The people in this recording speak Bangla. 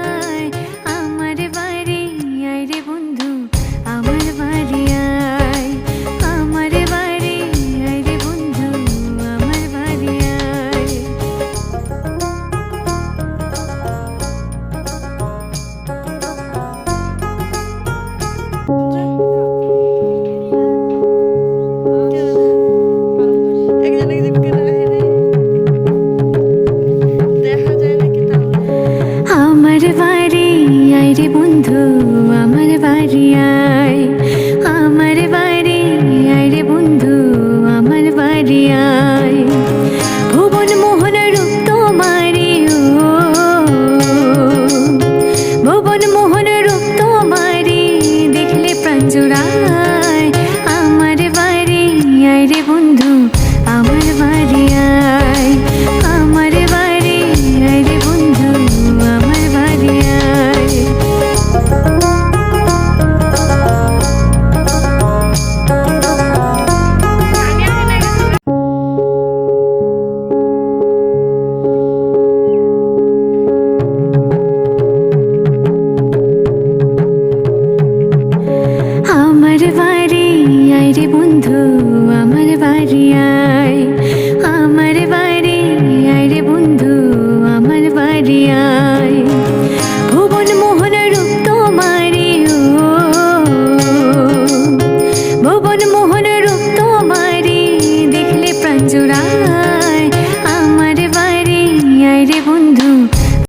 আয় আমার বাড়ি আয় রে বন্ধু আমার বাড়ি আয় আমার বাড়ি আয় রে বন্ধু আমার বাড়ি আয়। আমার বাড়ি আয় রে বন্ধু আমার বাড়ি আয়